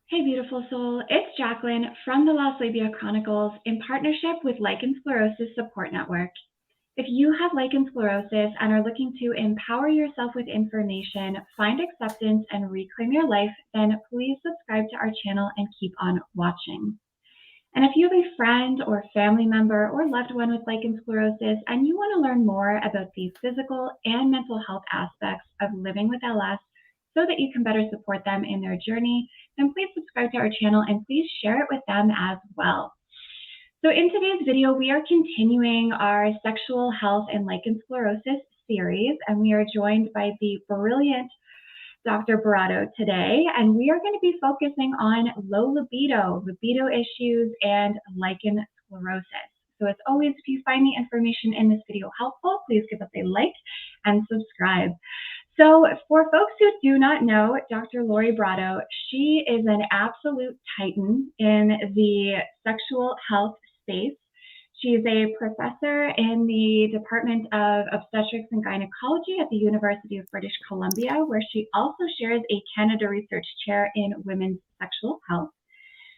Hey, beautiful soul. It's Jaclyn from the Lost Labia Chronicles in partnership with Lichen Sclerosus Support Network. If you have lichen sclerosus and are looking to empower yourself with information, find acceptance, and reclaim your life, then please subscribe to our channel and keep on watching. And if you have a friend or family member or loved one with lichen sclerosus and you want to learn more about the physical and mental health aspects of living with LS so that you can better support them in their journey, then please subscribe to our channel and please share it with them as well. So in today's video, we are continuing our sexual health and lichen sclerosus series, and we are joined by the brilliant Dr. Brotto today, and we are going to be focusing on low libido issues, and lichen sclerosus. So as always, if you find the information in this video helpful, please give us a like and subscribe. So for folks who do not know Dr. Lori Brotto, she is an absolute titan in the sexual health space. She's a professor in the Department of Obstetrics and Gynecology at the University of British Columbia, where she also shares a Canada Research Chair in Women's Sexual Health.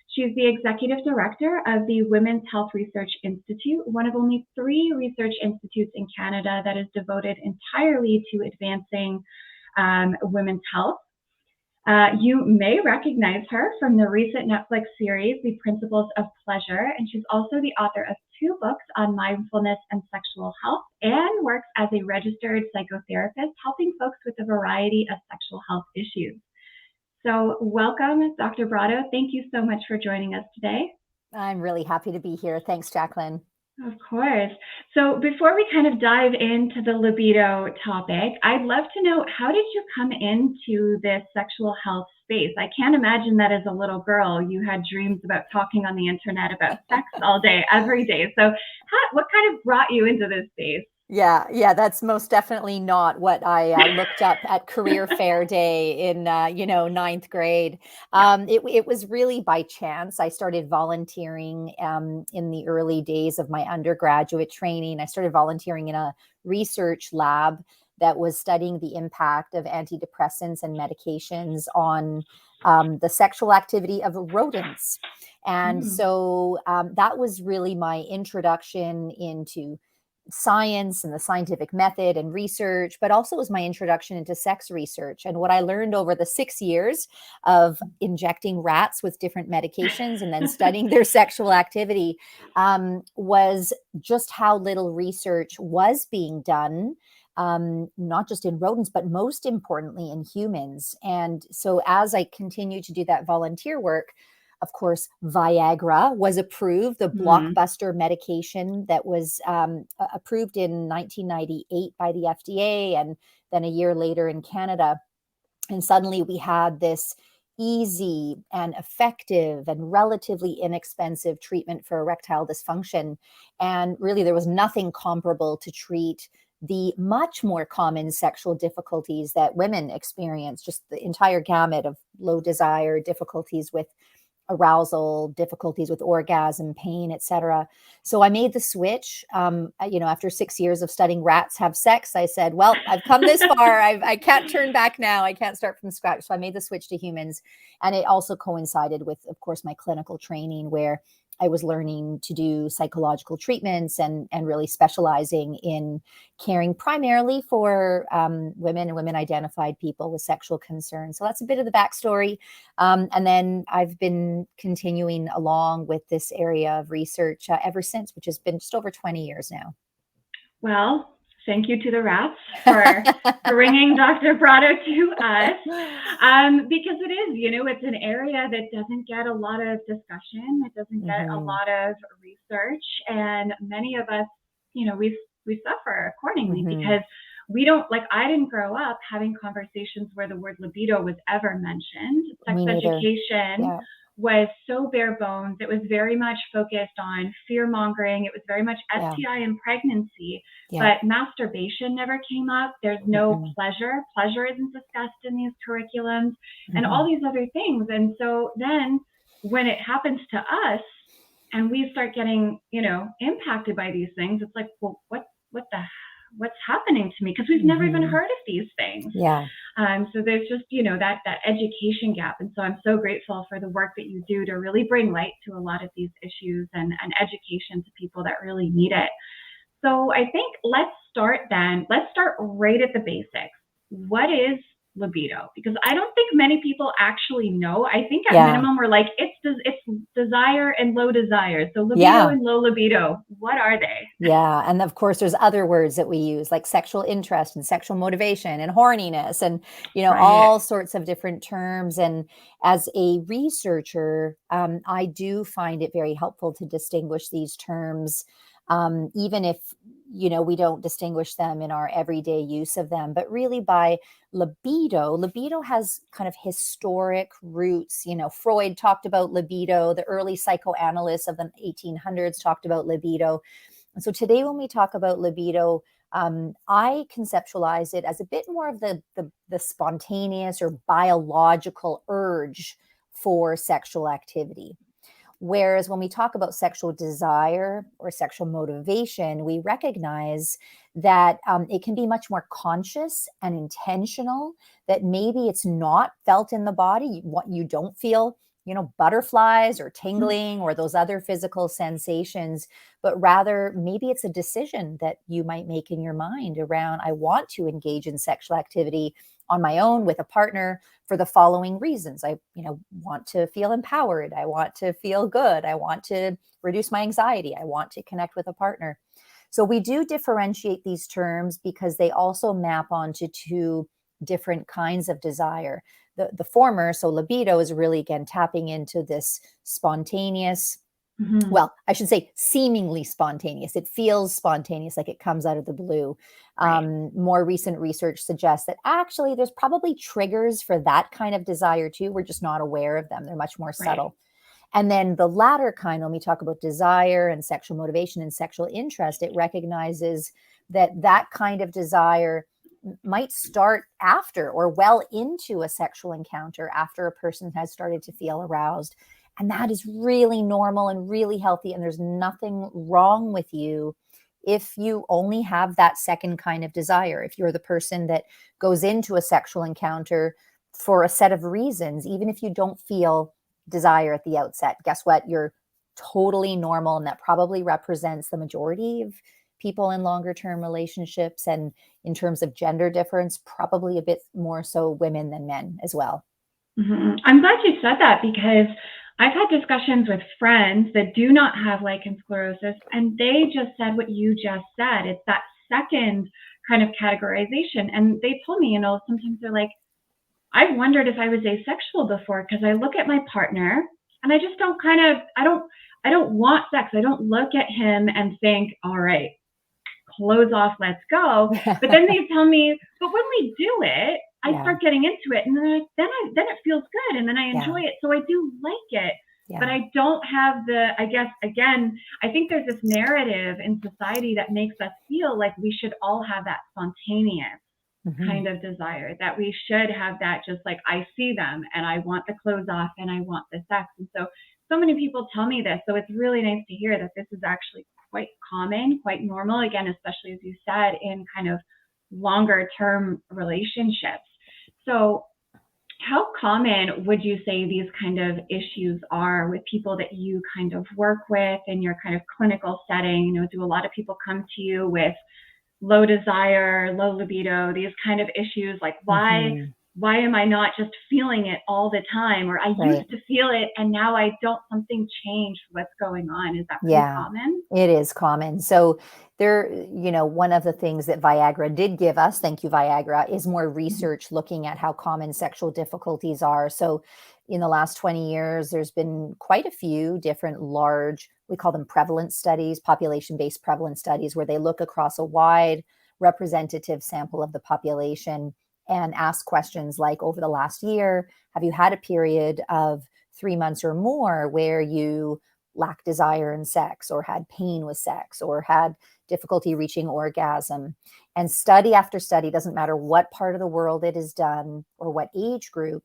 She's the executive director of the Women's Health Research Institute, one of only 3 research institutes in Canada that is devoted entirely to advancing women's health. You may recognize her from the recent Netflix series, The Principles of Pleasure, and she's also the author of 2 books on mindfulness and sexual health, and works as a registered psychotherapist, helping folks with a variety of sexual health issues. So welcome, Dr. Brotto. Thank you so much for joining us today. I'm really happy to be here. Thanks, Jaclyn. Of course. So before we kind of dive into the libido topic, I'd love to know, how did you come into this sexual health space? I can't imagine that as a little girl, you had dreams about talking on the internet about sex all day, every day. So what kind of brought you into this space? Yeah, that's most definitely not what I looked up at career fair day in, 9th grade. It was really by chance. I started volunteering in the early days of my undergraduate training. I started volunteering in a research lab that was studying the impact of antidepressants and medications on the sexual activity of rodents. And so that was really my introduction into science and the scientific method and research, but also was my introduction into sex research. And what I learned over the 6 years of injecting rats with different medications and then studying their sexual activity was just how little research was being done, not just in rodents, but most importantly in humans. And so as I continued to do that volunteer work, of course, Viagra was approved, the blockbuster medication that was approved in 1998 by the FDA, and then a year later in Canada. And suddenly we had this easy and effective and relatively inexpensive treatment for erectile dysfunction. And really, there was nothing comparable to treat the much more common sexual difficulties that women experience, just the entire gamut of low desire, difficulties with arousal, difficulties with orgasm, pain, etc. So I made the switch. After 6 years of studying rats have sex, I said, well, I've come this far. I can't turn back now. I can't start from scratch. So I made the switch to humans. And it also coincided with, of course, my clinical training, where I was learning to do psychological treatments and really specializing in caring primarily for women and women-identified people with sexual concerns. So that's a bit of the backstory. And then I've been continuing along with this area of research ever since, which has been just over 20 years now. Well, thank you to the rats for bringing Dr. Brotto to us, because it is, it's an area that doesn't get a lot of discussion. It doesn't get a lot of research, and many of us, we suffer accordingly because we don't, I didn't grow up having conversations where the word libido was ever mentioned. Sex education was so bare bones. It was very much focused on fear mongering. It was very much STI and pregnancy, but masturbation never came up. There's no pleasure. Pleasure isn't discussed in these curriculums and all these other things. And so then when it happens to us and we start getting, impacted by these things, it's like, well, what the what's happening to me? Because we've never even heard of these things. Yeah. So there's just, that education gap. And so I'm so grateful for the work that you do to really bring light to a lot of these issues and education to people that really need it. So I think let's start right at the basics. What is libido? Because I don't think many people actually know. I think at minimum we're like, it's desire and low desire. So libido and low libido, what are they? Yeah. And of course, there's other words that we use like sexual interest and sexual motivation and horniness and, all sorts of different terms. And as a researcher, I do find it very helpful to distinguish these terms, even if, we don't distinguish them in our everyday use of them, but really by libido has kind of historic roots. Freud talked about libido, the early psychoanalysts of the 1800s talked about libido. And so today when we talk about libido, I conceptualize it as a bit more of the spontaneous or biological urge for sexual activity. Whereas when we talk about sexual desire or sexual motivation, we recognize that it can be much more conscious and intentional, that maybe it's not felt in the body. You don't feel, butterflies or tingling or those other physical sensations, but rather maybe it's a decision that you might make in your mind around, I want to engage in sexual activity on my own with a partner for the following reasons. I, want to feel empowered. I want to feel good. I want to reduce my anxiety. I want to connect with a partner. So we do differentiate these terms because they also map onto two different kinds of desire. The former, so libido, is really, again, tapping into this spontaneous, well, I should say seemingly spontaneous. It feels spontaneous, like it comes out of the blue. More recent research suggests that actually there's probably triggers for that kind of desire too. We're just not aware of them. They're much more subtle. And then the latter kind, when we talk about desire and sexual motivation and sexual interest, it recognizes that kind of desire might start after or well into a sexual encounter, after a person has started to feel aroused. And that is really normal and really healthy. And there's nothing wrong with you if you only have that second kind of desire. If you're the person that goes into a sexual encounter for a set of reasons, even if you don't feel desire at the outset, guess what? You're totally normal. And that probably represents the majority of people in longer term relationships. And in terms of gender difference, probably a bit more so women than men as well. I'm glad you said that, because I've had discussions with friends that do not have lichen sclerosus, and they just said what you just said. It's that second kind of categorization. And they told me, sometimes they're like, I've wondered if I was asexual before, because I look at my partner and I just don't I don't want sex. I don't look at him and think, all right, clothes off, let's go. But then they tell me, but when we do it, I start getting into it, and then it feels good, and then I enjoy it. So I do like it, but I don't have I guess, again, I think there's this narrative in society that makes us feel like we should all have that spontaneous kind of desire, that we should have that, just like, I see them and I want the clothes off and I want the sex. And so many people tell me this. So it's really nice to hear that this is actually quite common, quite normal, again, especially as you said, in kind of longer term relationships. So how common would you say these kind of issues are with people that you kind of work with in your kind of clinical setting? Do a lot of people come to you with low desire, low libido, these kind of issues, like why am I not just feeling it all the time? Or I used to feel it and now I don't, something changed. What's going on? Is that pretty common? It is common. So there, one of the things that Viagra did give us, thank you, Viagra, is more research looking at how common sexual difficulties are. So in the last 20 years, there's been quite a few different large, we call them prevalence studies, population-based prevalence studies, where they look across a wide representative sample of the population and ask questions like, over the last year, have you had a period of 3 months or more where you lacked desire in sex, or had pain with sex, or had difficulty reaching orgasm? And study after study, doesn't matter what part of the world it is done or what age group,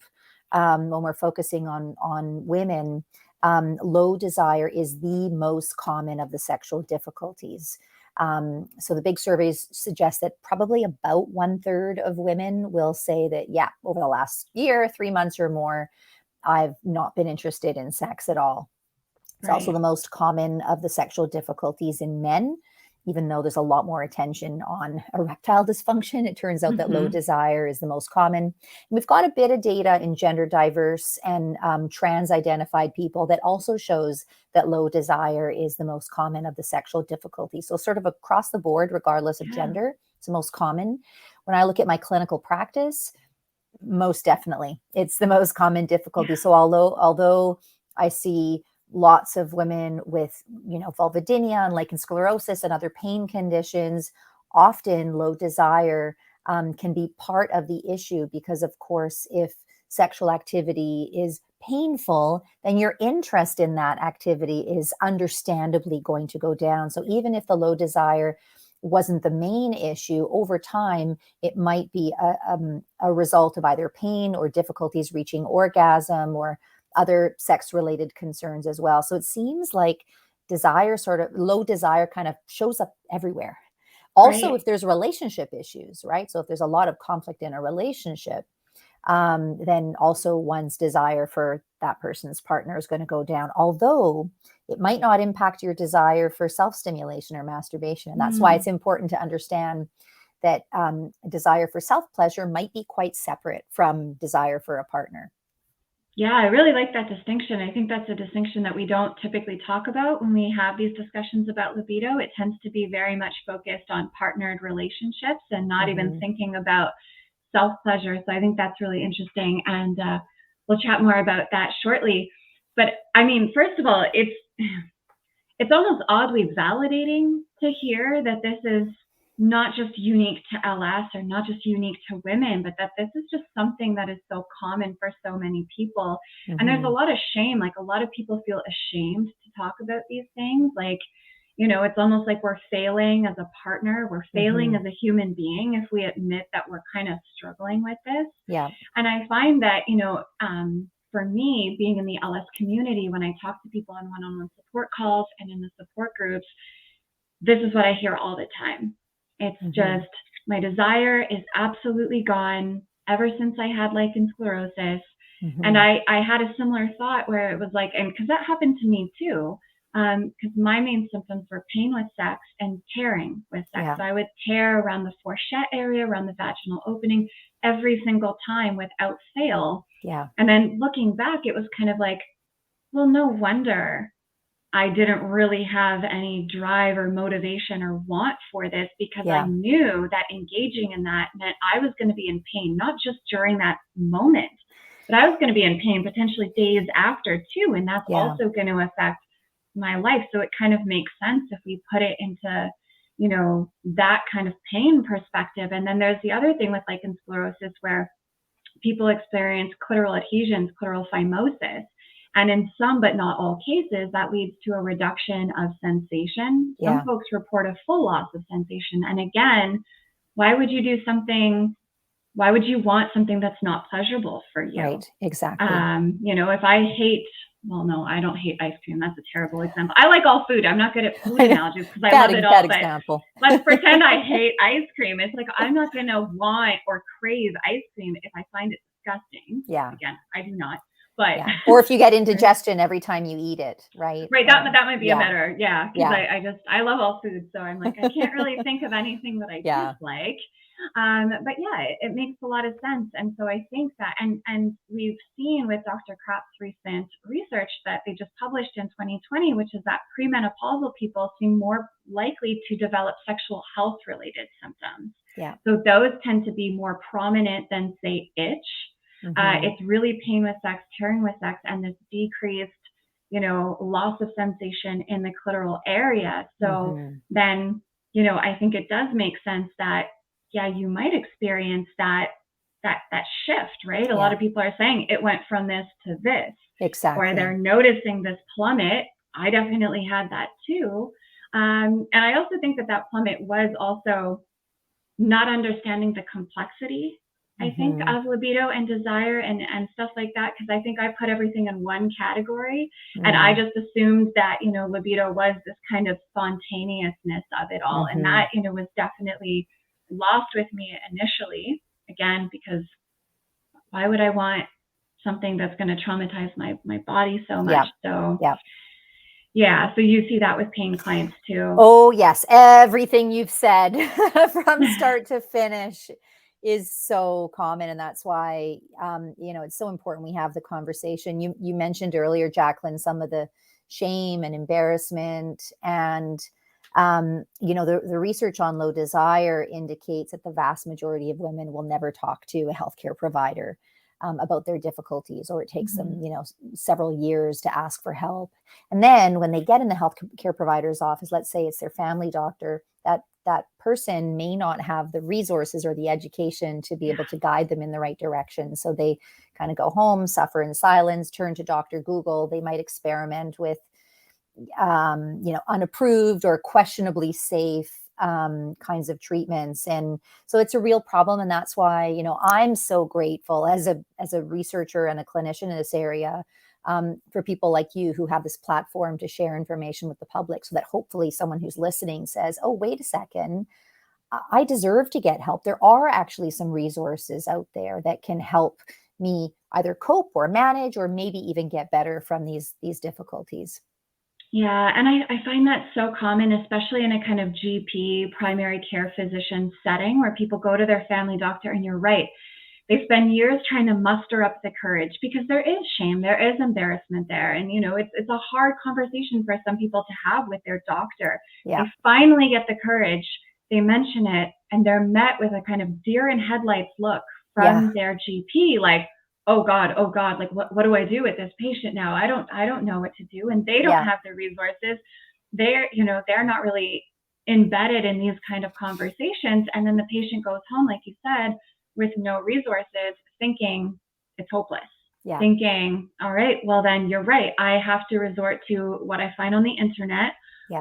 when we're focusing on women, low desire is the most common of the sexual difficulties. So the big surveys suggest that probably about 1/3 of women will say that, yeah, over the last year, 3 months or more, I've not been interested in sex at all. It's also Right. the most common of the sexual difficulties in men, even though there's a lot more attention on erectile dysfunction. It turns out that low Hmm. desire is the most common. And we've got a bit of data in gender diverse and trans identified people that also shows that low desire is the most common of the sexual difficulties. So, sort of across the board, regardless of Yeah. gender, it's the most common. When I look at my clinical practice, most definitely it's the most common difficulty. Yeah. So although I see lots of women with, vulvodynia and lichen sclerosus and other pain conditions, often low desire can be part of the issue, because of course, if sexual activity is painful, then your interest in that activity is understandably going to go down. So even if the low desire wasn't the main issue, over time it might be a result of either pain or difficulties reaching orgasm or other sex related concerns as well. So it seems like desire, sort of low desire, kind of shows up everywhere. Also, Right. if there's relationship issues, right? So if there's a lot of conflict in a relationship, then also one's desire for that person's partner is going to go down. Although it might not impact your desire for self stimulation or masturbation. And that's why Mm. it's important to understand that desire for self pleasure might be quite separate from desire for a partner. Yeah, I really like that distinction. I think that's a distinction that we don't typically talk about when we have these discussions about libido. It tends to be very much focused on partnered relationships and not even Hmm. thinking about self pleasure. So I think that's really interesting. And we'll chat more about that shortly. But I mean, first of all, it's almost oddly validating to hear that this is not just unique to LS or not just unique to women, but that this is just something that is so common for so many people. And there's a Hmm. lot of shame. Like a lot of people feel ashamed to talk about these things. Like, it's almost like we're failing as a partner, we're failing Hmm. as a human being if we admit that we're kind of struggling with this. Yeah. And I find that, for me, being in the LS community, when I talk to people on one on one support calls and in the support groups, this is what I hear all the time. It's Hmm. just my desire is absolutely gone ever since I had lichen sclerosus. And Hmm. I had a similar thought where it was like, and because that happened to me too, because my main symptoms were pain with sex and tearing with sex. Yeah. So I would tear around the fourchette area, around the vaginal opening every single time without fail. Yeah. And then looking back, it was kind of like, well, no wonder I didn't really have any drive or motivation or want for this, because I Yeah. knew that engaging in that meant I was going to be in pain, not just during that moment, but I was going to be in pain potentially days after too. And that's Yeah. also going to affect my life. So it kind of makes sense if we put it into, that kind of pain perspective. And then there's the other thing with lichen sclerosus where people experience clitoral adhesions, clitoral phimosis. And in some, but not all cases, that leads to a reduction of sensation. Some Yeah. folks report a full loss of sensation. And again, why would you do something? Why would you want something that's not pleasurable for you? Right. Exactly. If I hate, well, no, I don't hate ice cream. That's a terrible example. I like all food. I'm not good at food I know. analogies because I love it Bad all, but example. let's pretend I hate ice cream. It's like I'm not going to want or crave ice cream if I find it disgusting. Yeah. Again, I do not. But Yeah. Or if you get indigestion every time you eat it, right? right, that might be a Yeah. better, yeah, because Yeah. I love all food, so I'm like I can't really think of anything that I Yeah. dislike. But yeah, it makes a lot of sense, and so I think that, and we've seen with Dr. Krapp's recent research that they just published in 2020, which is that premenopausal people seem more likely to develop sexual health related symptoms. Yeah. So those tend to be more prominent than say itch. Hmm. It's really pain with sex, tearing with sex, and this decreased, loss of sensation in the clitoral area. So Hmm. then, I think it does make sense that, yeah, you might experience that shift, right? A lot Yeah. of people are saying it went from this to this, or Exactly. they're noticing this plummet. I definitely had that too. And I also think that plummet was also not understanding the complexity I think, Mm-hmm. of libido and desire and stuff like that, because I think I put everything in one category, and I Mm-hmm. just assumed that, libido was this kind of spontaneousness of it all. And Mm-hmm. that, was definitely lost with me initially, again, because why would I want something that's going to traumatize my body so much? Yeah. So, Yeah. yeah, so you see that with paying clients too. Oh, yes. Everything you've said from start to finish is so common. And that's why, it's so important we have the conversation. You mentioned earlier, Jaclyn, some of the shame and embarrassment. And, the research on low desire indicates that the vast majority of women will never talk to a healthcare provider about their difficulties, or it takes them, several years to ask for help. And then when they get in the healthcare provider's office, let's say it's their family doctor, that person may not have the resources or the education to be able to guide them in the right direction. So they kind of go home, suffer in silence, turn to Dr. Google. They might experiment with, unapproved or questionably safe kinds of treatments. And so it's a real problem. And that's why, I'm so grateful as a researcher and a clinician in this area, for people like you who have this platform to share information with the public, so that hopefully someone who's listening says, oh, wait a second, I deserve to get help. There are actually some resources out there that can help me either cope or manage or maybe even get better from these difficulties. Yeah, and I find that so common, especially in a kind of GP, primary care physician setting, where people go to their family doctor, and you're right. They spend years trying to muster up the courage, because there is shame, there is embarrassment there. And, it's a hard conversation for some people to have with their doctor. Yeah. They finally get the courage, they mention it, and they're met with a kind of deer in headlights look from their GP, like, oh God, like what do I do with this patient now? I don't know what to do. And they don't have the resources. They're not really embedded in these kind of conversations. And then the patient goes home, like you said, with no resources, thinking it's hopeless. Yeah. Thinking, all right, well then you're right. I have to resort to what I find on the internet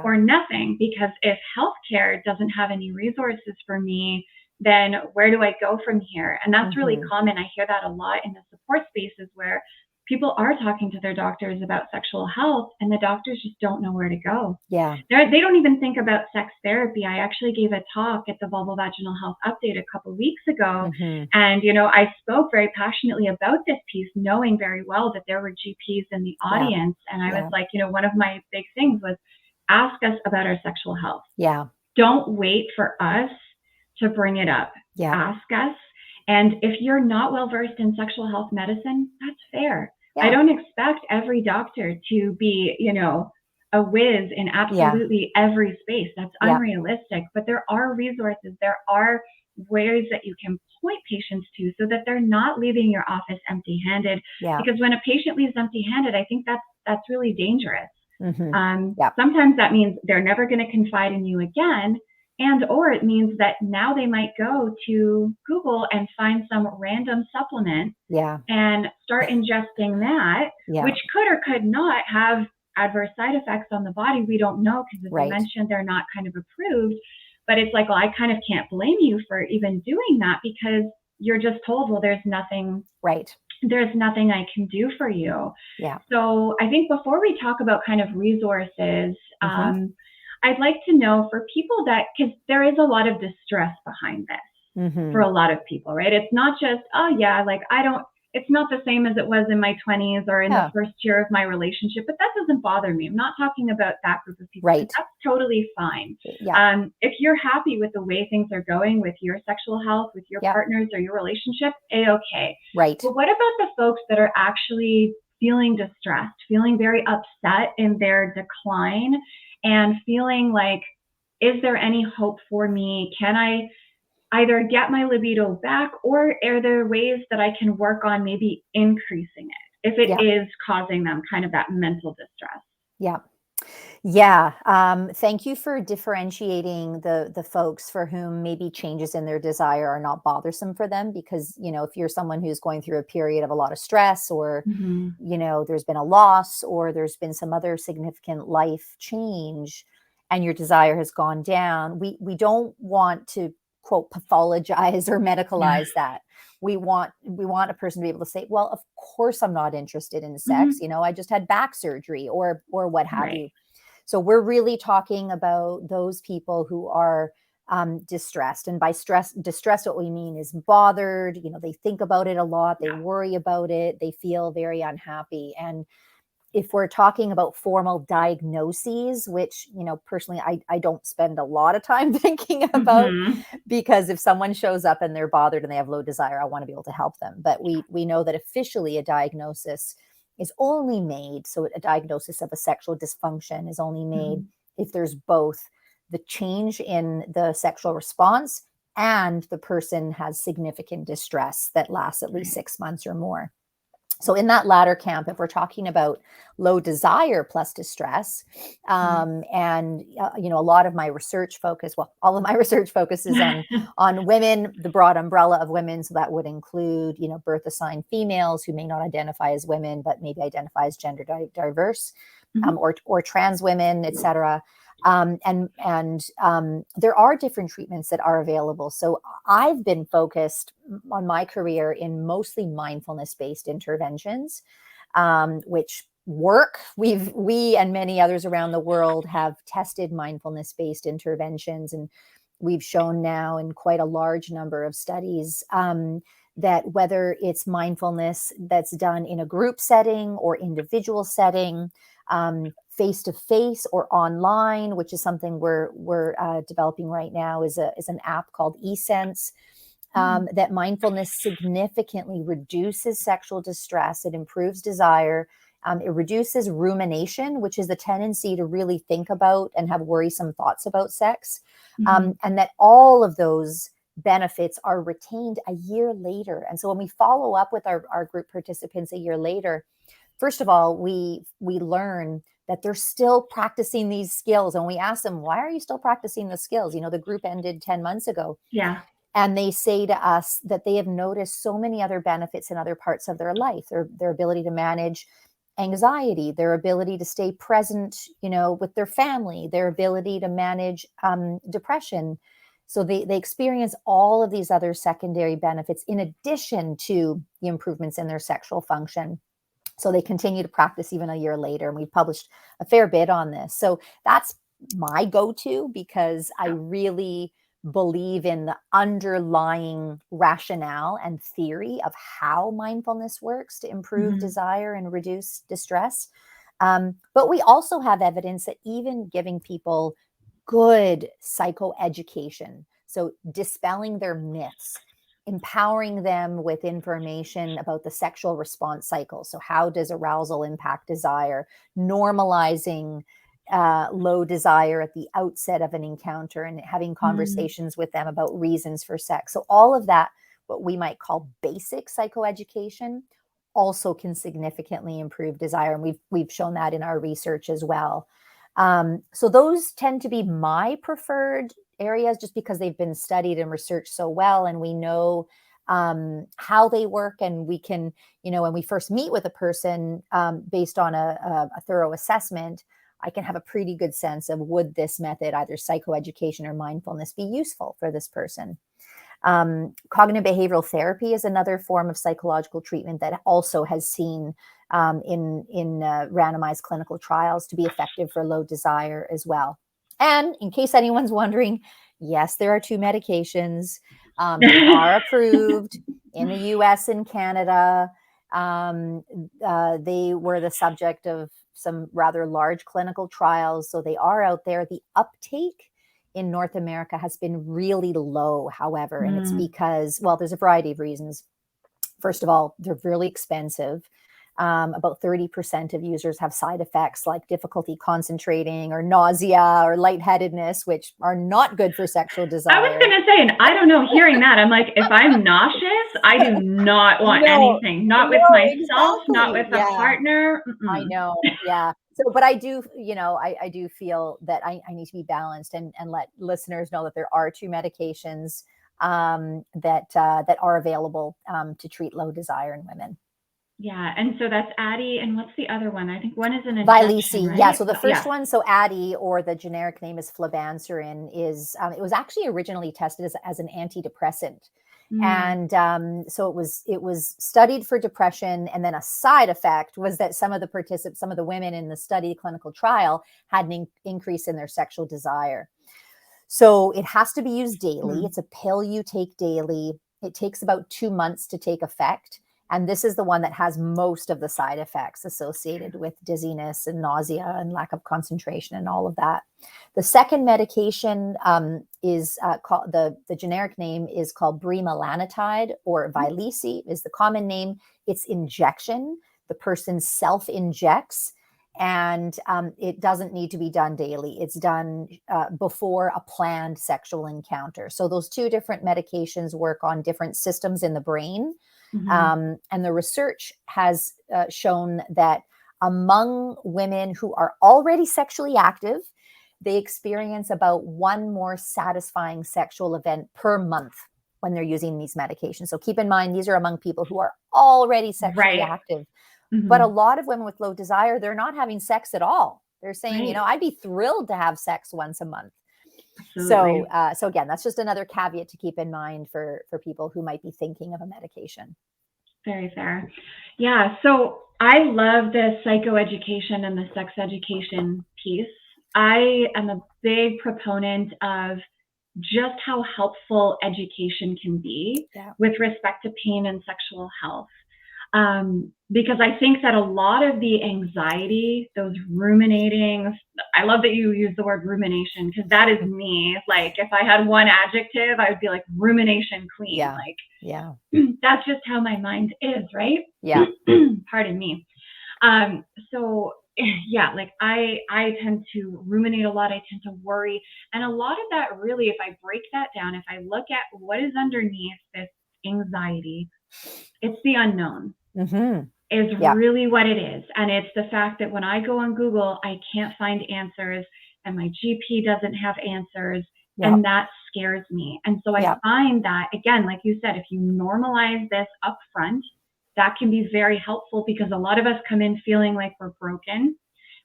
or nothing, because if healthcare doesn't have any resources for me, then where do I go from here? And that's really common. I hear that a lot in the support spaces, where people are talking to their doctors about sexual health, and the doctors just don't know where to go. Yeah. They don't even think about sex therapy. I actually gave a talk at the Vulvovaginal Health Update a couple of weeks ago. And, I spoke very passionately about this piece, knowing very well that there were GPs in the audience. And I was like, one of my big things was, ask us about our sexual health. Yeah. Don't wait for us to bring it up. Yeah. Ask us. And if you're not well versed in sexual health medicine, that's fair. Yeah. I don't expect every doctor to be, a whiz in absolutely every space. That's unrealistic. But there are resources. There are ways that you can point patients to, so that they're not leaving your office empty-handed. Yeah. Because when a patient leaves empty-handed, I think that's really dangerous. Yeah. Sometimes that means they're never going to confide in you again. And or it means that now they might go to Google and find some random supplement and start ingesting that, which could or could not have adverse side effects on the body. We don't know, because as I mentioned, they're not kind of approved. But it's like, well, I kind of can't blame you for even doing that, because you're just told, well, there's nothing. There's nothing I can do for you. Yeah. So I think before we talk about kind of resources, I'd like to know, for people that, because there is a lot of distress behind this for a lot of people, right? It's not just, oh yeah, like it's not the same as it was in my 20s or in the first year of my relationship, but that doesn't bother me. I'm not talking about that group of people. That's totally fine. Yeah. If you're happy with the way things are going with your sexual health, with your partners or your relationship, A-okay. Right. But what about the folks that are actually feeling distressed, feeling very upset in their decline, and feeling like, is there any hope for me? Can I either get my libido back, or are there ways that I can work on maybe increasing it if it is causing them kind of that mental distress? Yeah. Yeah. Thank you for differentiating the folks for whom maybe changes in their desire are not bothersome for them, because, if you're someone who's going through a period of a lot of stress, or, there's been a loss, or there's been some other significant life change, and your desire has gone down, we don't want to, quote, pathologize or medicalize that. we want a person to be able to say, well, of course I'm not interested in sex. Mhm. I just had back surgery or what have Right. you. So we're really talking about those people who are distressed. And by distressed, what we mean is bothered. They think about it a lot. They Yeah. worry about it. They feel very unhappy. And if we're talking about formal diagnoses, which, personally, I don't spend a lot of time thinking about, Mhm. because if someone shows up and they're bothered and they have low desire, I want to be able to help them. But we know that officially a diagnosis is only made, so a diagnosis of a sexual dysfunction is only made Mhm. if there's both the change in the sexual response and the person has significant distress that lasts at least Right. 6 months or more. So in that latter camp, if we're talking about low desire plus distress, and a lot of my research focus, well, all of my research focuses on women, the broad umbrella of women. So that would include, birth assigned females who may not identify as women, but maybe identify as gender diverse, Mhm. or trans women, et cetera. And there are different treatments that are available. So I've been focused on my career in mostly mindfulness-based interventions, which work. We and many others around the world have tested mindfulness-based interventions, and we've shown now in quite a large number of studies that whether it's mindfulness that's done in a group setting or individual setting, face to face or online, which is something we're developing right now, is an app called eSense. That mindfulness significantly reduces sexual distress. It improves desire. It reduces rumination, which is the tendency to really think about and have worrisome thoughts about sex. Mhm. And that all of those benefits are retained a year later. And so when we follow up with our group participants a year later, first of all, we learn that they're still practicing these skills. And we ask them, why are you still practicing the skills? The group ended 10 months ago. Yeah. And they say to us that they have noticed so many other benefits in other parts of their life, their ability to manage anxiety, their ability to stay present, with their family, their ability to manage depression. So they experience all of these other secondary benefits in addition to the improvements in their sexual function. So they continue to practice even a year later. And we've published a fair bit on this. So that's my go-to, because I really believe in the underlying rationale and theory of how mindfulness works to improve Mhm. desire and reduce distress. But we also have evidence that even giving people good psychoeducation, so dispelling their myths, empowering them with information about the sexual response cycle. So, how does arousal impact desire? Normalizing low desire at the outset of an encounter and having Mm. conversations with them about reasons for sex. So, all of that, what we might call basic psychoeducation, also can significantly improve desire. And we've shown that in our research as well. So those tend to be my preferred areas, just because they've been studied and researched so well, and we know how they work. And we can, when we first meet with a person, based on a thorough assessment, I can have a pretty good sense of, would this method, either psychoeducation or mindfulness, be useful for this person. Cognitive behavioral therapy is another form of psychological treatment that also has seen in randomized clinical trials to be effective for low desire as well. And in case anyone's wondering, yes, there are 2 medications. They are approved in the US and Canada. They were the subject of some rather large clinical trials, so they are out there. The uptake in North America has been really low, however, and it's Mm. because, well, there's a variety of reasons. First of all, they're really expensive. About 30% of users have side effects like difficulty concentrating or nausea or lightheadedness, which are not good for sexual I was desire. gonna say, and I don't know, hearing that, I'm like, if I'm nauseous, I do not want No, anything. Not with no, myself, not exactly. with a Yeah, partner. I Mm-mm. know. Yeah. So, but I do, I do feel that I need to be balanced, and let listeners know that there are 2 medications that are available to treat low desire in women. Yeah, and so that's Addie, and what's the other one? I think one is an injection, Vyleesi, yeah. right? So the first Yeah. one, so Addie, or the generic name is flabanserin, is it was actually originally tested as an antidepressant, And so it was studied for depression, and then a side effect was that some of the women in the study clinical trial had an increase in their sexual desire. So it has to be used daily. It's a pill you take daily. It takes about 2 months to take effect. And this is the one that has most of the side effects associated with dizziness and nausea and lack of concentration and all of that. The second medication is called, the generic name is called bremelanotide, or Vyleesi is the common name. It's injection. The person self-injects, and it doesn't need to be done daily. It's done before a planned sexual encounter. So those two different medications work on different systems in the brain. And the research has shown that among women who are already sexually active, they experience about one more satisfying sexual event per month when they're using these medications. So keep in mind, these are among people who are already sexually active. But a lot of women with low desire, they're not having sex at all. They're saying, I'd be thrilled to have sex once a month. Absolutely. So again, that's just another caveat to keep in mind for people who might be thinking of a medication. Very fair. Yeah. So I love the psychoeducation and the sex education piece. I am a big proponent of just how helpful education can be with respect to pain and sexual health. Because I think that a lot of the anxiety, those ruminating, I love that you use the word rumination, because that is me. Like, if I had one adjective, I would be like rumination queen. That's just how my mind is, right? Yeah. Pardon me. So like I tend to ruminate a lot. I tend to worry. And a lot of that really, if I break that down, if I look at what is underneath this anxiety, it's the unknown. Is really what it is. And it's the fact that when I go on Google, I can't find answers, and my GP doesn't have answers, and that scares me. And so I find that, again, like you said, if you normalize this up front, that can be very helpful, because a lot of us come in feeling like we're broken,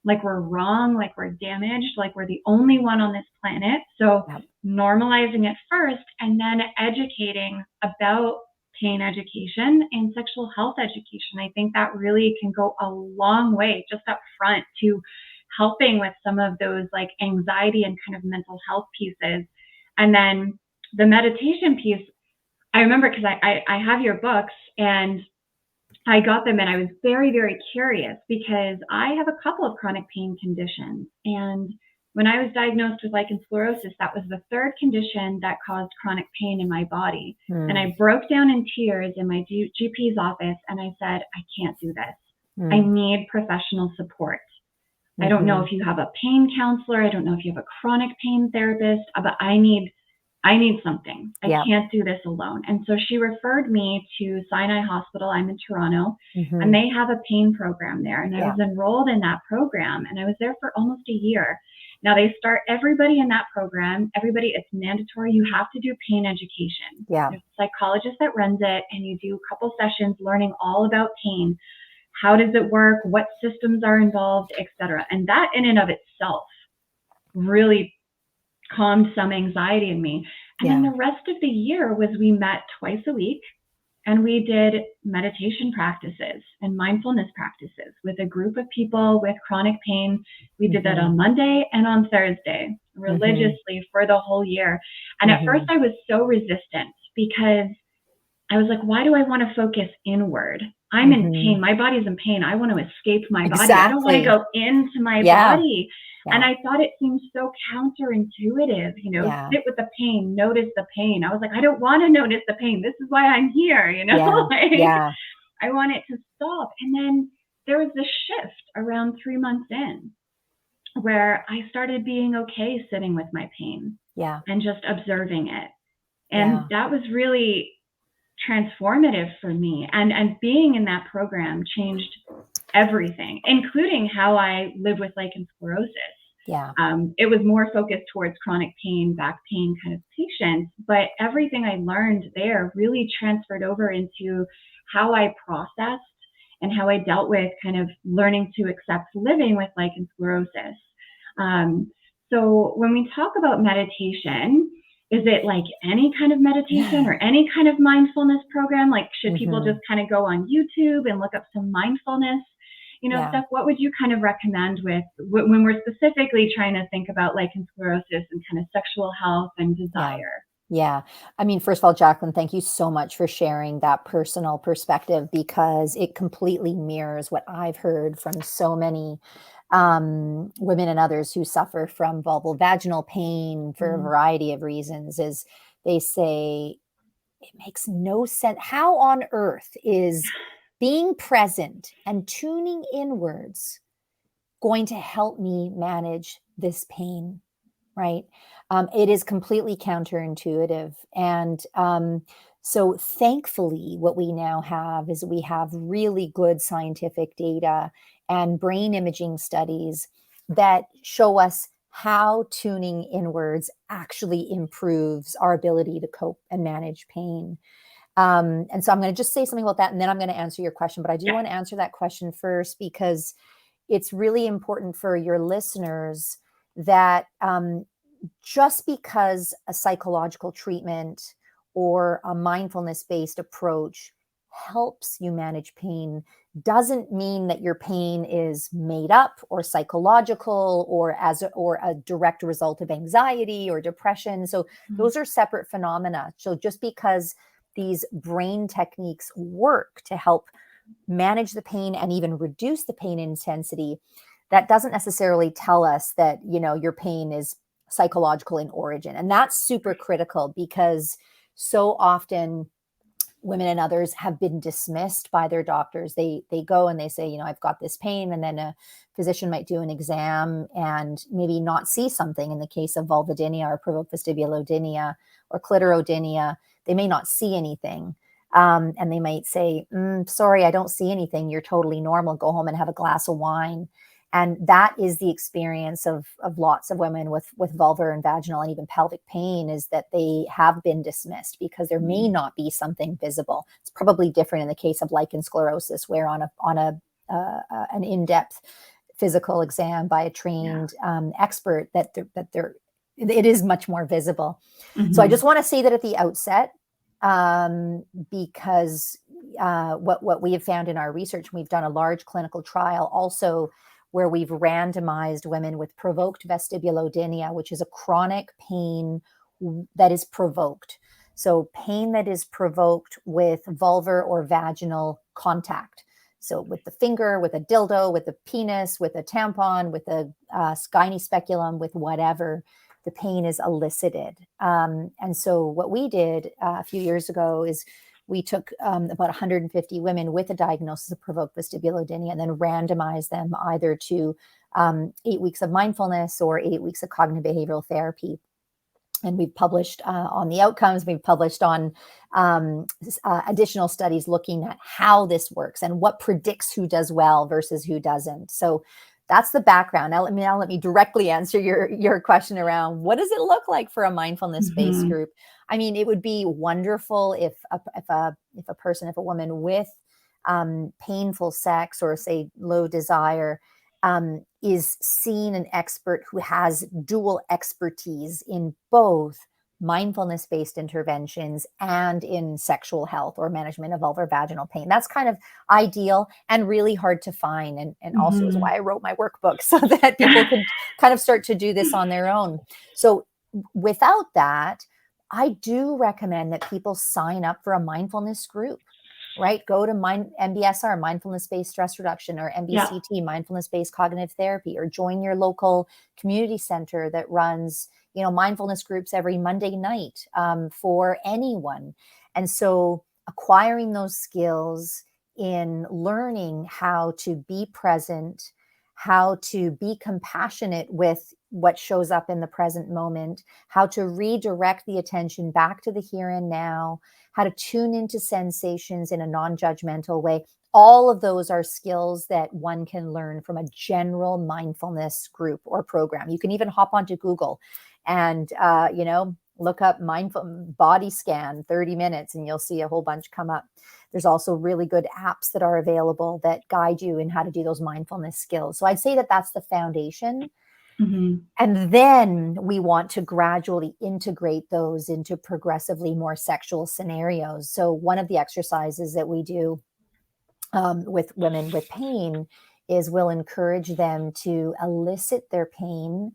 like we're wrong, like we're damaged, like we're the only one on this planet. So normalizing it first, and then educating about pain education and sexual health education, I think that really can go a long way just up front to helping with some of those like anxiety and kind of mental health pieces. And then the meditation piece, I remember, because I have your books, and I got them, and I was very, very curious, because I have a couple of chronic pain conditions. And when I was diagnosed with lichen sclerosus, that was the third condition that caused chronic pain in my body. And I broke down in tears in my GP's office, and I said, I can't do this. I need professional support. I don't know if you have a pain counselor. I don't know if you have a chronic pain therapist, but I need something. I can't do this alone. And so she referred me to Sinai Hospital. I'm in Toronto, and they have a pain program there. And I was enrolled in that program, and I was there for almost a year. Now they start everybody in that program. It's mandatory. You have to do pain education. There's a psychologist that runs it, and you do a couple sessions learning all about pain. How does it work? What systems are involved, etc. And that in and of itself really calmed some anxiety in me. And then the rest of the year was, we met twice a week, and we did meditation practices and mindfulness practices with a group of people with chronic pain. We did that on Monday and on Thursday religiously for the whole year. And at first I was so resistant, because I was like, why do I want to focus inward? I'm in pain. My body's in pain. I want to escape my body. I don't want to go into my body. And I thought it seemed so counterintuitive, sit with the pain, notice the pain. I was like, I don't want to notice the pain. This is why I'm here, I want it to stop. And then there was this shift around 3 months in, where I started being okay sitting with my pain and just observing it. And that was really transformative for me. And being in that program changed everything, including how I live with lichen sclerosus. It was more focused towards chronic pain, back pain kind of patients, but everything I learned there really transferred over into how I processed and how I dealt with kind of learning to accept living with lichen sclerosus. So when we talk about meditation, is it like any kind of meditation or any kind of mindfulness program? Like, should people Mm-hmm. just kind of go on YouTube and look up some mindfulness, Yeah. stuff? What would you kind of recommend with when we're specifically trying to think about lichen sclerosus and kind of sexual health and Yeah. desire? Yeah. I mean, first of all, Jaclyn, thank you so much for sharing that personal perspective, because it completely mirrors what I've heard from so many women and others who suffer from vulval vaginal pain for a Mm. variety of reasons. Is they say it makes no sense. How on earth is being present and tuning inwards going to help me manage this pain? Right? It is completely counterintuitive. And so thankfully, what we now have is we have really good scientific data and brain imaging studies that show us how tuning inwards actually improves our ability to cope and manage pain. And so I'm going to just say something about that, and then I'm going to answer your question. But I do Yeah. want to answer that question first, because it's really important for your listeners that just because a psychological treatment or a mindfulness-based approach helps you manage pain doesn't mean that your pain is made up or psychological or a direct result of anxiety or depression. So Mm. those are separate phenomena. So just because these brain techniques work to help manage the pain and even reduce the pain intensity, that doesn't necessarily tell us that, your pain is psychological in origin. And that's super critical, because so often women and others have been dismissed by their doctors. They go and they say, I've got this pain, and then a physician might do an exam and maybe not see something. In the case of vulvodynia or provoked vestibulodynia or clitoridynia, they may not see anything. And they might say, sorry, I don't see anything. You're totally normal. Go home and have a glass of wine. And that is the experience of lots of women with vulvar and vaginal and even pelvic pain, is that they have been dismissed because there may not be something visible. It's probably different in the case of lichen sclerosus, where on an in-depth physical exam by a trained expert, it is much more visible. Mm-hmm. So I just want to say that at the outset, because what we have found in our research, we've done a large clinical trial also where we've randomized women with provoked vestibulodynia, which is a chronic pain that is provoked. So pain that is provoked with vulvar or vaginal contact. So with the finger, with a dildo, with a penis, with a tampon, with a gynae speculum, with whatever, the pain is elicited. And so what we did a few years ago is we took about 150 women with a diagnosis of provoked vestibulodynia and then randomized them either to 8 weeks of mindfulness or 8 weeks of cognitive behavioral therapy. And we've published on the outcomes. We've published on additional studies looking at how this works and what predicts who does well versus who doesn't. So that's the background. Now let me directly answer your question around what does it look like for a mindfulness-based Mm-hmm. group. I mean, it would be wonderful if a woman with painful sex or say low desire is seeing an expert who has dual expertise in both mindfulness-based interventions and in sexual health or management of vulvar vaginal pain. That's kind of ideal and really hard to find, and also is why I wrote my workbook, so that people can kind of start to do this on their own. So without that, I do recommend that people sign up for a mindfulness group. Right? Go to MBSR, mindfulness-based stress reduction, or MBCT, mindfulness-based cognitive therapy, or join your local community center that runs, mindfulness groups every Monday night for anyone. And so acquiring those skills in learning how to be present, how to be compassionate with what shows up in the present moment, how to redirect the attention back to the here and now, how to tune into sensations in a non-judgmental way. All of those are skills that one can learn from a general mindfulness group or program. You can even hop onto Google and, look up mindful body scan 30 minutes and you'll see a whole bunch come up. There's also really good apps that are available that guide you in how to do those mindfulness skills. So I'd say that that's the foundation. Mhm. And then we want to gradually integrate those into progressively more sexual scenarios. So one of the exercises that we do with women with pain is we'll encourage them to elicit their pain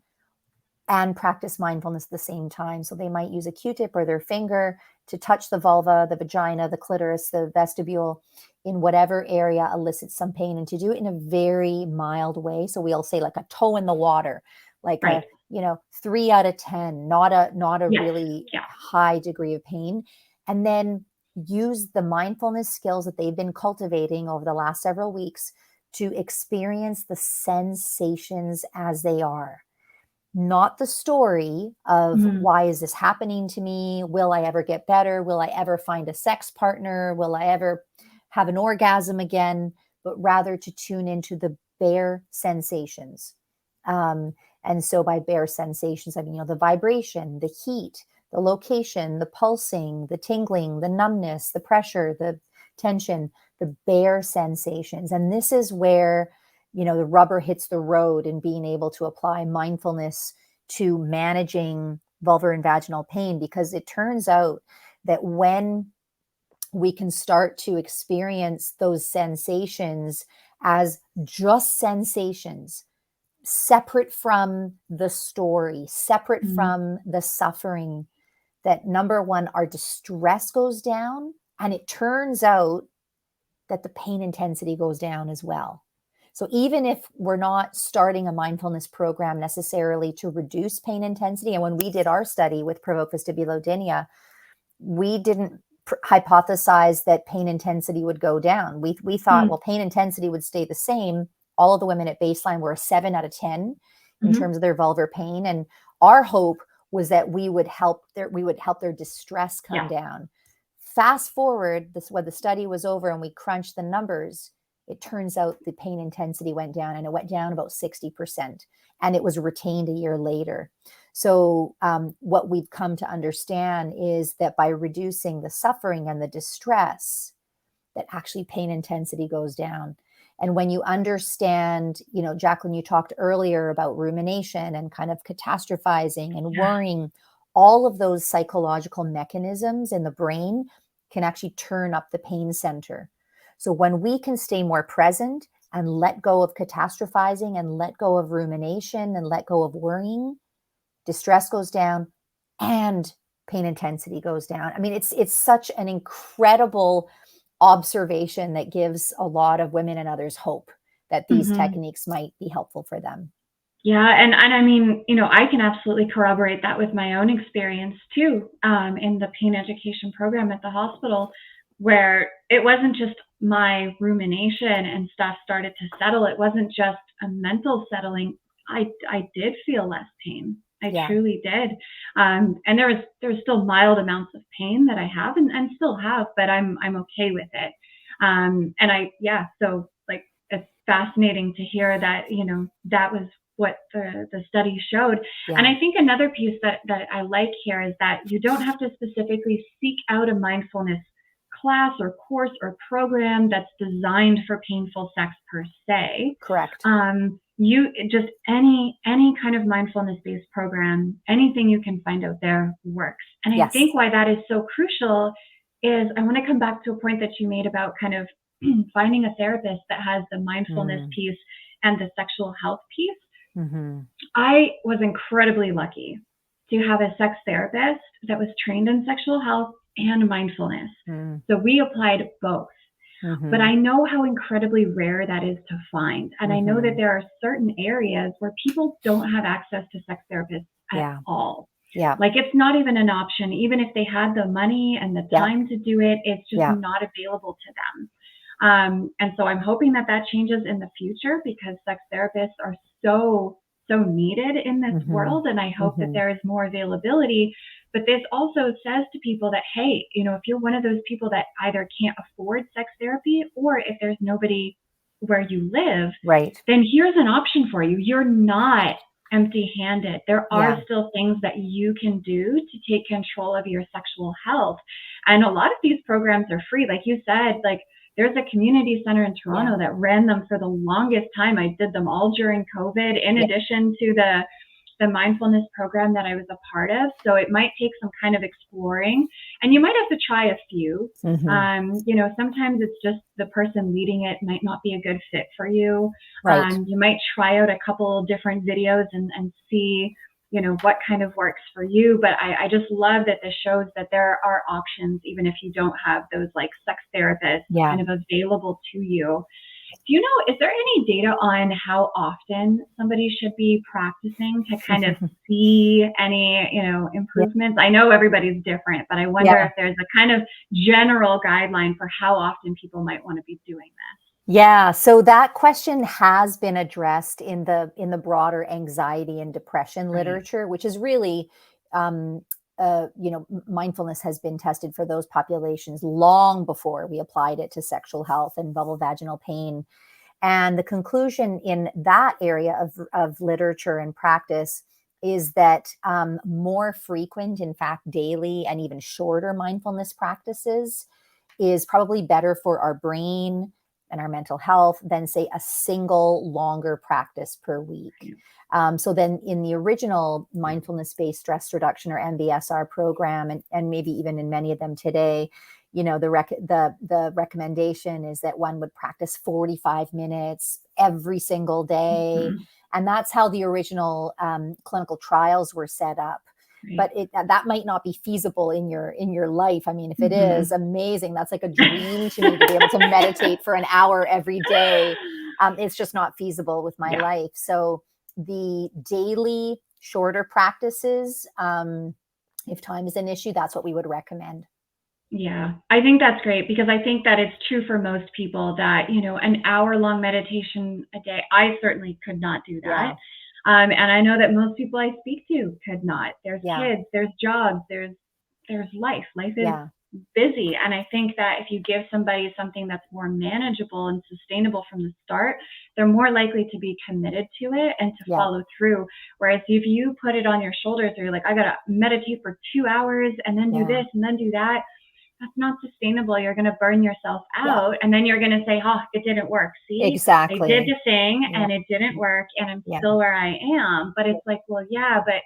and practice mindfulness at the same time. So they might use a Q-tip or their finger to touch the vulva, the vagina, the clitoris, the vestibule, in whatever area elicits some pain, and to do it in a very mild way. So we'll say like a toe in the water, like Right. a, 3 out of 10, not a Yes. really Yeah. high degree of pain. And then use the mindfulness skills that they've been cultivating over the last several weeks to experience the sensations as they are, not the story of Mhm. why is this happening to me? Will I ever get better? Will I ever find a sex partner? Will I ever have an orgasm again? But rather to tune into the bare sensations. Um, and so by bare sensations, I mean, the vibration, the heat, the location, the pulsing, the tingling, the numbness, the pressure, the tension, the bare sensations. And this is where the rubber hits the road in being able to apply mindfulness to managing vulvar and vaginal pain, because it turns out that when we can start to experience those sensations as just sensations, separate from the story, separate Mhm. from the suffering, that number one, our distress goes down, and it turns out that the pain intensity goes down as well. So even if we're not starting a mindfulness program necessarily to reduce pain intensity, and when we did our study with provoked vestibulodynia, we didn't hypothesize that pain intensity would go down. We thought, well, Mhm. pain intensity would stay the same. All of the women at baseline were a 7 out of 10 in Mhm. terms of their vulvar pain, and our hope was that we would help their distress come Yeah. down. Fast forward, when the study was over and we crunched the numbers, it turns out the pain intensity went down, and it went down about 60%, and it was retained a year later. So what we've come to understand is that by reducing the suffering and the distress, that actually pain intensity goes down. And when you understand, Jaclyn, you talked earlier about rumination and kind of catastrophizing and Yeah. worrying, all of those psychological mechanisms in the brain can actually turn up the pain center. So when we can stay more present and let go of catastrophizing and let go of rumination and let go of worrying, distress goes down and pain intensity goes down. I mean, it's such an incredible observation that gives a lot of women and others hope that these Mhm. techniques might be helpful for them. Yeah, and I mean, I can absolutely corroborate that with my own experience too, in the pain education program at the hospital, where it wasn't just my rumination and stuff started to settle. It wasn't just a mental settling. I did feel less pain. I Yeah. truly did. And there's still mild amounts of pain that I have and still have, but I'm okay with it. So like it's fascinating to hear that, that was what the study showed. And Yeah. I think another piece that I like here is that you don't have to specifically seek out a mindfulness class or course or program that's designed for painful sex per se. Correct. You just any kind of mindfulness based program, anything you can find out there works. And I Yes. think why that is so crucial is I want to come back to a point that you made about kind of finding a therapist that has the mindfulness Mm. piece and the sexual health piece. Mm-hmm. I was incredibly lucky to have a sex therapist that was trained in sexual health and mindfulness. Mm. So we applied both. But Mm-hmm. I know how incredibly rare that is to find. And I know that Mm-hmm. there are certain areas where people don't have access to sex therapists at Yeah. all. Yeah. Like it's not even an option. Even if they had the money and the Yeah. time to do it, it's just Yeah. not available to them. And so I'm hoping that that changes in the future because sex therapists are so needed in this Mm-hmm. world. And I hope that Mm-hmm. there is more availability. But this also says to people that, hey, if you're one of those people that either can't afford sex therapy or if there's nobody where you live, Right. then here's an option for you. You're not empty handed. There are Yeah. still things that you can do to take control of your sexual health. And a lot of these programs are free. Like you said, like there's a community center in Toronto Yeah. that ran them for the longest time. I did them all during COVID, in Yeah. addition to the mindfulness program that I was a part of. So it might take some kind of exploring, and you might have to try a few. You know, sometimes it's just the person leading it might not be a good fit for you. Right. You might try out a couple different videos and see, you know, what kind of works for you. But I just love that this shows that there are options, even if you don't have those like sex therapists Yeah. kind of available to you. Do you know, is there any data on how often somebody should be practicing to kind of see any, you know, Yeah. improvements? I know everybody's different, but I wonder Yeah. if there's a kind of general guideline for how often people might want to be doing this. Yeah, so that question has been addressed in the broader anxiety and depression Right. literature, which is really, um, mindfulness has been tested for those populations long before we applied it to sexual health and vulvovaginal pain. And the conclusion in that area of literature and practice is that more frequent, in fact, daily and even shorter mindfulness practices is probably better for our brain and our mental health than, say, a single longer practice per week. So then in the original mindfulness-based stress reduction or MBSR program, and maybe even in many of them today, you know, the recommendation is that one would practice 45 minutes every single day. Mhm. And that's how the original clinical trials were set up. Right. But that might not be feasible in your life. I mean, if it is, Mhm. amazing. That's like a dream to me to be able to meditate for an hour every day. It's just not feasible with my Yeah. life. So the daily shorter practices, if time is an issue, that's what we would recommend. Yeah, I think that's great because I think that it's true for most people that, you know, an hour-long meditation a day, I certainly could not do that. Yeah, And I know that most people I speak to could not. There's yeah, kids, there's jobs, there's life. Life is yeah, busy. And I think that if you give somebody something that's more manageable and sustainable from the start, they're more likely to be committed to it and to yeah, follow through. Whereas if you put it on your shoulders or you're like, I gotta meditate for 2 hours and then do yeah, this and then do that, that's not sustainable. You're going to burn yourself yeah. out. And then you're going to say, oh, it didn't work. See, I did Exactly. the thing Yeah, and it didn't work and I'm yeah, still where I am. But it's like, well, yeah, but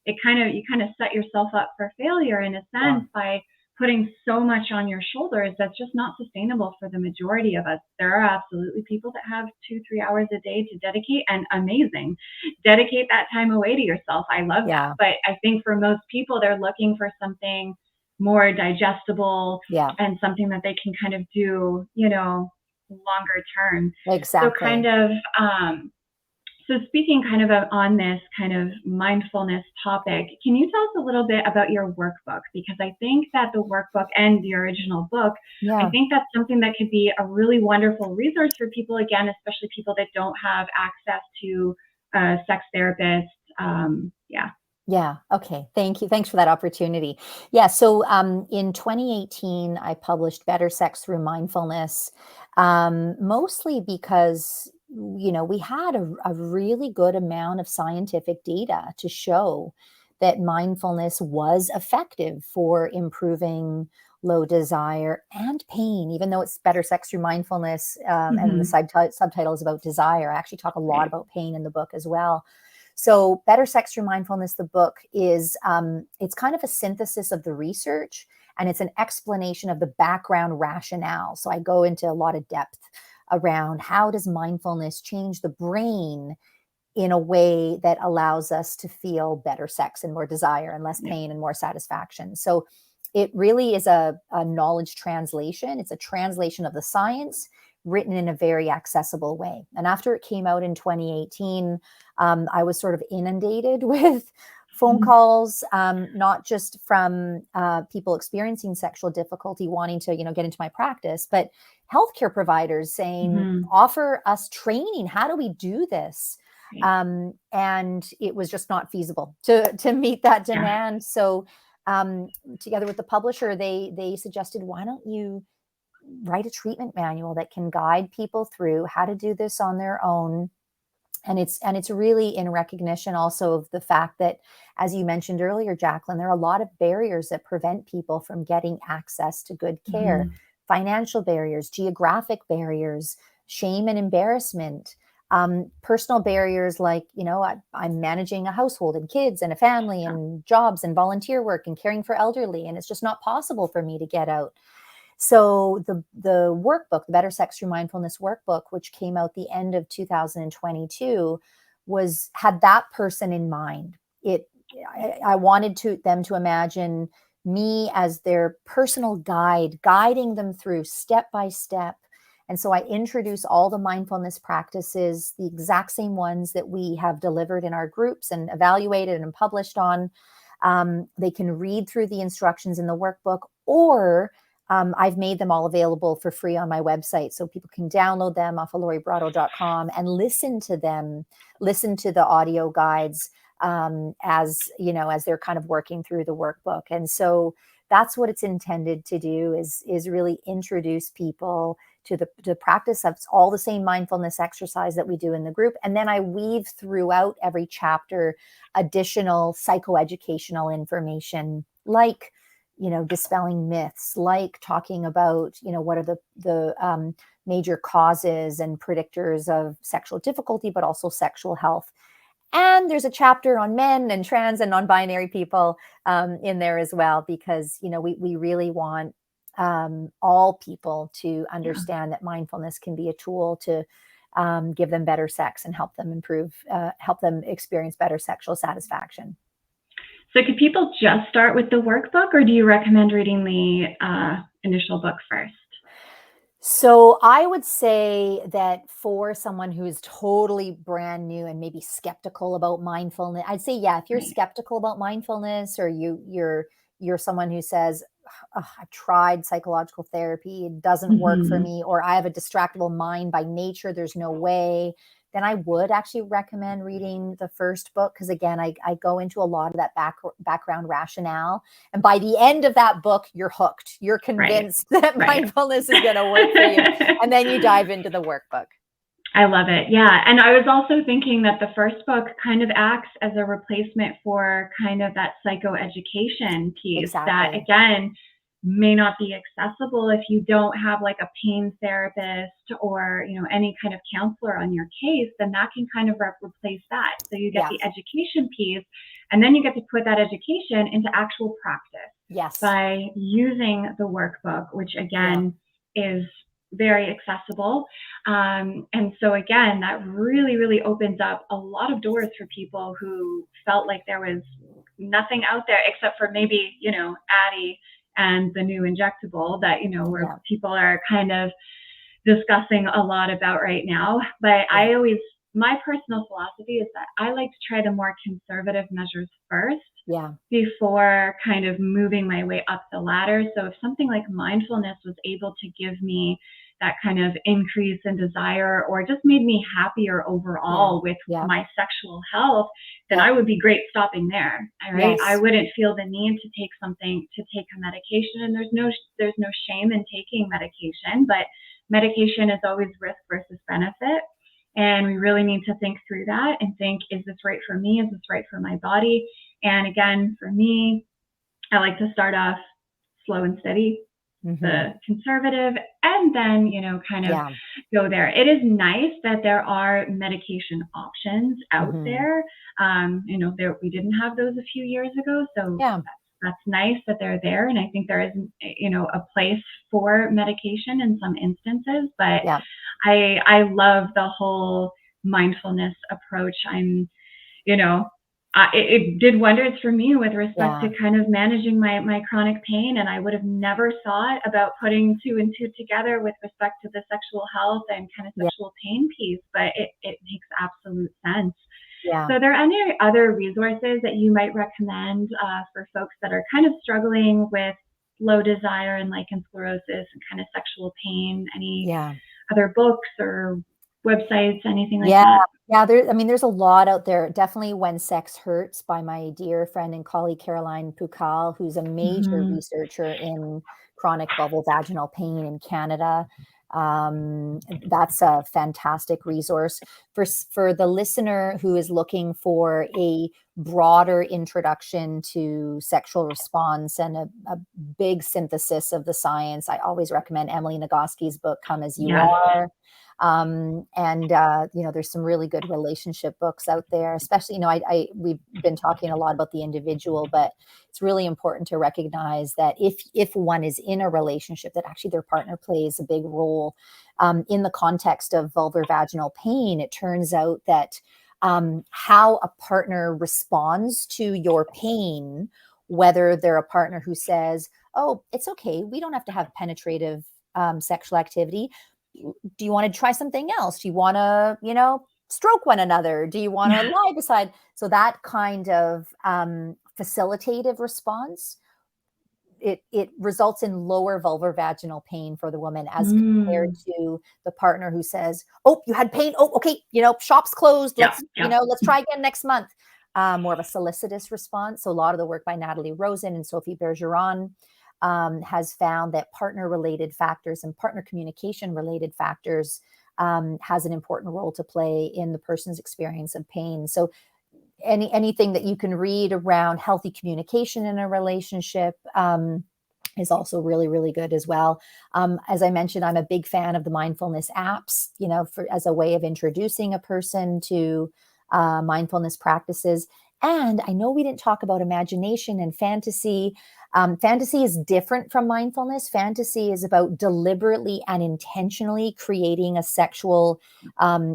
you kind of set yourself up for failure in a yeah, sense by putting so much on your shoulders that's just not sustainable for the majority of us. There are absolutely people that have 2, 3 hours a day to dedicate, and amazing. Dedicate that time away to yourself. I love that. yeah, But I think for most people, they're looking for something more digestible yeah. and something that they can kind of do, you know, longer term. So kind Exactly. of so speaking kind of on this kind of mindfulness topic, can you tell us a little bit about your workbook? Because I think that the workbook and the original book, I Yeah. think that's something that could be a really wonderful resource for people, again, especially people that don't have access to a sex therapist. Yeah. Yeah. Okay. Thank you. Thanks for that opportunity. Yeah. So in 2018, I published Better Sex Through Mindfulness, mostly because, we had a really good amount of scientific data to show that mindfulness was effective for improving low desire and pain, even though it's Better Sex Through Mindfulness, and the Hmm. subtitle is about desire. I actually talk a lot Right. about pain in the book as well. So, Better Sex Through Mindfulness, the book is it's kind of a synthesis of the research, and it's an explanation of the background rationale. So I go into a lot of depth around how does mindfulness change the brain in a way that allows us to feel better sex and more desire and less Yeah. pain and more satisfaction. So it really is a knowledge translation. It's a translation of the science written in a very accessible way. And after it came out in 2018, I was sort of inundated with phone Mhm. calls, not just from people experiencing sexual difficulty wanting to, get into my practice, but healthcare providers saying, Mhm. offer us training. How do we do this? Right. And it was just not feasible to meet that Yeah. demand. So together with the publisher, they suggested, why don't you write a treatment manual that can guide people through how to do this on their own. And it's really in recognition also of the fact that, as you mentioned earlier, Jaclyn, there are a lot of barriers that prevent people from getting access to good care. Mhm. financial barriers, geographic barriers, shame and embarrassment, personal barriers like, I'm managing a household and kids and a family and jobs and volunteer work and caring for elderly, and it's just not possible for me to get out. So the workbook, the Better Sex Through Mindfulness workbook, which came out the end of 2022, had that person in mind. I wanted them to imagine me as their personal guide, guiding them through step by step. And so I introduce all the mindfulness practices, the exact same ones that we have delivered in our groups and evaluated and published on. They can read through the instructions in the workbook, or I've made them all available for free on my website, so people can download them off of loribrotto.com and listen to them, listen to the audio guides as they're kind of working through the workbook. And so that's what it's intended to do, is really introduce people to the practice of all the same mindfulness exercise that we do in the group. And then I weave throughout every chapter additional psychoeducational information, like dispelling myths, like talking about, what are the major causes and predictors of sexual difficulty, but also sexual health. And there's a chapter on men and trans and non-binary people in there as well, because, we really want all people to understand that mindfulness can be a tool to give them better sex and help them help them experience better sexual satisfaction. So could people just start with the workbook, or do you recommend reading the initial book first? So I would say that for someone who is totally brand new and maybe skeptical about mindfulness, I'd say, if you're skeptical about mindfulness, or you're someone who says, I've tried psychological therapy, it doesn't work for me, or I have a distractible mind by nature, there's no way, then I would actually recommend reading the first book, because again, I go into a lot of that background rationale. And by the end of that book, you're hooked. You're convinced that mindfulness is going to work for you. And then you dive into the workbook. I love it. Yeah. And I was also thinking that the first book kind of acts as a replacement for kind of that psychoeducation piece that, again, may not be accessible if you don't have like a pain therapist or, any kind of counselor on your case. Then that can kind of replace that. So you get the education piece, and then you get to put that education into actual practice by using the workbook, which again is very accessible. And so again, that really, really opens up a lot of doors for people who felt like there was nothing out there except for maybe, Addie and the new injectable that, where people are kind of discussing a lot about right now. But my personal philosophy is that I like to try the more conservative measures first before kind of moving my way up the ladder. So if something like mindfulness was able to give me that kind of increase in desire, or just made me happier overall with my sexual health, then I would be great stopping there. Right? I wouldn't feel the need to take a medication, and there's no shame in taking medication, but medication is always risk versus benefit. And we really need to think through that and think, is this right for me? Is this right for my body? And again, for me, I like to start off slow and steady, the conservative, and then, kind of go there. It is nice that there are medication options out there. We didn't have those a few years ago. So that's nice that they're there. And I think there is, a place for medication in some instances, but I love the whole mindfulness approach. It did wonders for me with respect to kind of managing my chronic pain. And I would have never thought about putting two and two together with respect to the sexual health and kind of sexual pain piece, but it makes absolute sense. So are there any other resources that you might recommend for folks that are kind of struggling with low desire and lichen sclerosus and kind of sexual pain? Any other books or websites, anything like that? There's a lot out there. Definitely When Sex Hurts by my dear friend and colleague Caroline Pukal, who's a major researcher in chronic vulvovaginal pain in Canada. That's a fantastic resource for the listener who is looking for a broader introduction to sexual response and a big synthesis of the science. I always recommend Emily Nagoski's book, Come As You Yes. Are. There's some really good relationship books out there, especially, we've been talking a lot about the individual, but it's really important to recognize that if one is in a relationship, that actually their partner plays a big role. In the context of vulvovaginal pain, it turns out that how a partner responds to your pain, whether they're a partner who says, oh, it's okay, we don't have to have penetrative sexual activity. Do you want to try something else? Do you want to, stroke one another? Do you want to lie beside? So that kind of facilitative response, it results in lower vulvovaginal pain for the woman as compared to the partner who says, oh, you had pain. Oh, okay. Shop's closed. Let's try again next month. More of a solicitous response. So a lot of the work by Natalie Rosen and Sophie Bergeron has found that partner-related factors and partner communication-related factors has an important role to play in the person's experience of pain. So anything that you can read around healthy communication in a relationship is also really, really good as well. As I mentioned, I'm a big fan of the mindfulness apps, as a way of introducing a person to mindfulness practices. And I know we didn't talk about imagination and fantasy. Fantasy is different from mindfulness. Fantasy is about deliberately and intentionally creating a sexual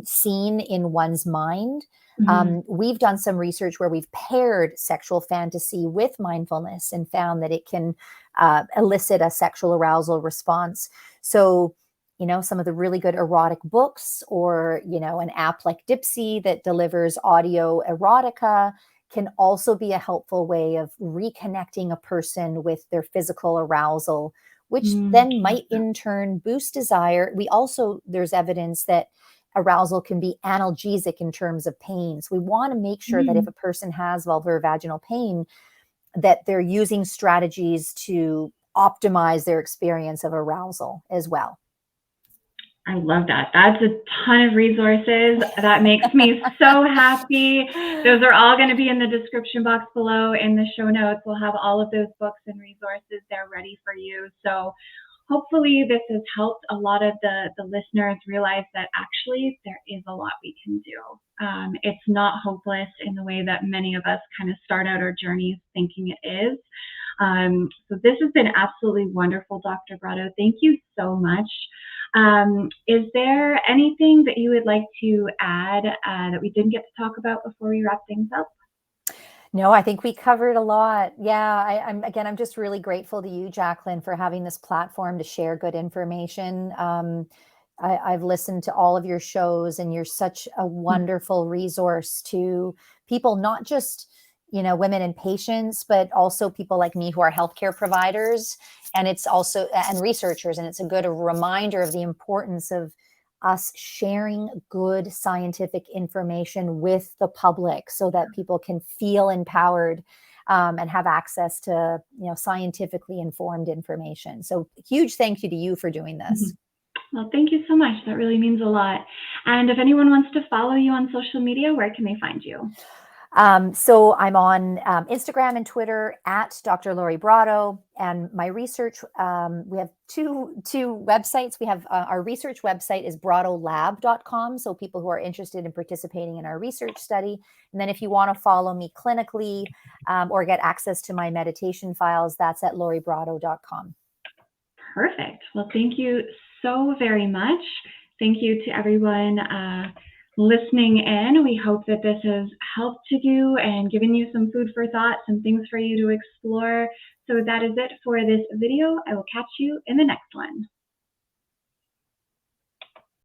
scene in one's mind. We've done some research where we've paired sexual fantasy with mindfulness and found that it can elicit a sexual arousal response. So, some of the really good erotic books or, an app like Dipsy that delivers audio erotica can also be a helpful way of reconnecting a person with their physical arousal, which then might in turn boost desire. There's evidence that arousal can be analgesic in terms of pain. So we want to make sure that if a person has vulvar or vaginal pain, that they're using strategies to optimize their experience of arousal as well. I love that. That's a ton of resources. That makes me so happy. Those are all going to be in the description box below in the show notes. We'll have all of those books and resources there ready for you. So hopefully this has helped a lot of the listeners realize that actually there is a lot we can do. It's not hopeless in the way that many of us kind of start out our journeys thinking it is. So this has been absolutely wonderful, Dr. Brotto. Thank you so much. Is there anything that you would like to add that we didn't get to talk about before we wrap things up? No, I think we covered a lot. Yeah, I'm just really grateful to you, Jaclyn, for having this platform to share good information. I've listened to all of your shows, and you're such a wonderful resource to people, not just women and patients, but also people like me who are healthcare providers, and researchers. And it's a good reminder of the importance of us sharing good scientific information with the public so that people can feel empowered and have access to scientifically informed information. So huge thank you to you for doing this. Well, thank you so much. That really means a lot. And if anyone wants to follow you on social media, where can they find you? So I'm on Instagram and Twitter at Dr. Lori Brotto, and my research, we have two websites. We have our research website is brottolab.com. So people who are interested in participating in our research study. And then if you want to follow me clinically or get access to my meditation files, that's at loribrotto.com. Perfect. Well, thank you so very much. Thank you to everyone listening in. We hope that this has helped you and given you some food for thought, some things for you to explore. So that is it for this video. I will catch you in the next one.